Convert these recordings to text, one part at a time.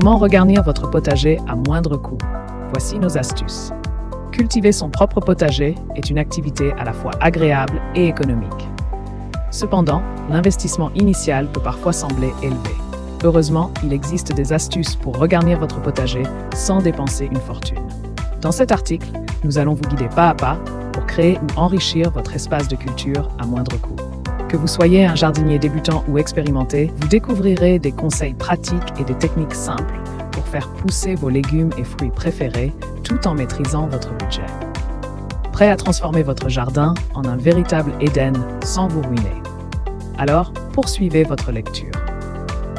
Comment regarnir votre potager à moindre coût? Voici nos astuces. Cultiver son propre potager est une activité à la fois agréable et économique. Cependant, l'investissement initial peut parfois sembler élevé. Heureusement, il existe des astuces pour regarnir votre potager sans dépenser une fortune. Dans cet article, nous allons vous guider pas à pas pour créer ou enrichir votre espace de culture à moindre coût. Que vous soyez un jardinier débutant ou expérimenté, vous découvrirez des conseils pratiques et des techniques simples pour faire pousser vos légumes et fruits préférés tout en maîtrisant votre budget. Prêt à transformer votre jardin en un véritable Éden sans vous ruiner. Alors, poursuivez votre lecture.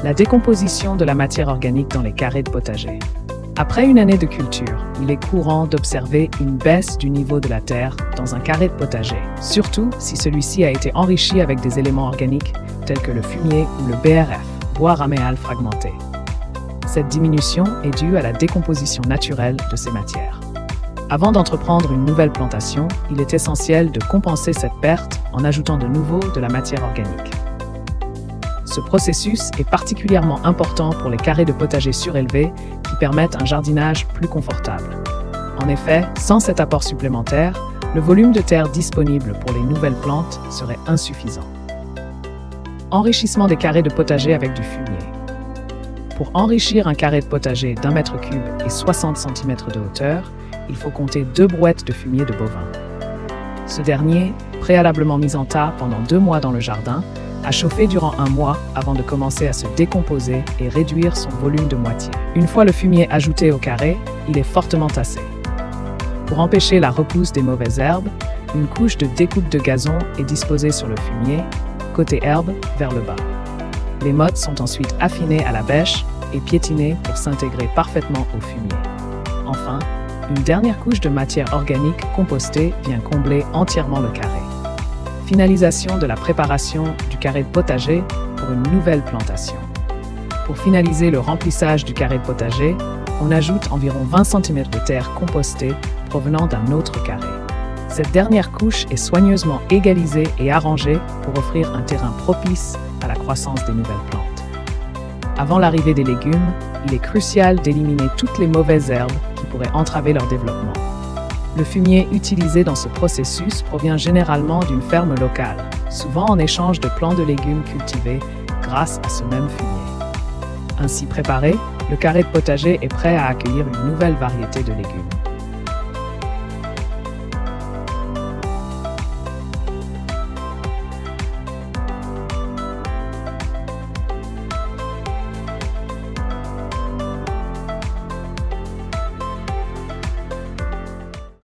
La décomposition de la matière organique dans les carrés de potager. Après une année de culture, il est courant d'observer une baisse du niveau de la terre dans un carré de potager, surtout si celui-ci a été enrichi avec des éléments organiques tels que le fumier ou le BRF, bois raméal fragmenté. Cette diminution est due à la décomposition naturelle de ces matières. Avant d'entreprendre une nouvelle plantation, il est essentiel de compenser cette perte en ajoutant de nouveau de la matière organique. Ce processus est particulièrement important pour les carrés de potager surélevés qui permettent un jardinage plus confortable. En effet, sans cet apport supplémentaire, le volume de terre disponible pour les nouvelles plantes serait insuffisant. Enrichissement des carrés de potager avec du fumier. Pour enrichir un carré de potager d'1 mètre cube et 60 cm de hauteur, il faut compter 2 brouettes de fumier de bovin. Ce dernier, préalablement mis en tas pendant 2 mois dans le jardin, a chauffé durant 1 mois avant de commencer à se décomposer et réduire son volume de moitié. Une fois le fumier ajouté au carré, il est fortement tassé. Pour empêcher la repousse des mauvaises herbes, une couche de découpe de gazon est disposée sur le fumier, côté herbe vers le bas. Les mottes sont ensuite affinées à la bêche et piétinées pour s'intégrer parfaitement au fumier. Enfin, une dernière couche de matière organique compostée vient combler entièrement le carré. Finalisation de la préparation du carré de potager pour une nouvelle plantation. Pour finaliser le remplissage du carré de potager, on ajoute environ 20 cm de terre compostée provenant d'un autre carré. Cette dernière couche est soigneusement égalisée et arrangée pour offrir un terrain propice à la croissance des nouvelles plantes. Avant l'arrivée des légumes, il est crucial d'éliminer toutes les mauvaises herbes qui pourraient entraver leur développement. Le fumier utilisé dans ce processus provient généralement d'une ferme locale, souvent en échange de plants de légumes cultivés grâce à ce même fumier. Ainsi préparé, le carré de potager est prêt à accueillir une nouvelle variété de légumes.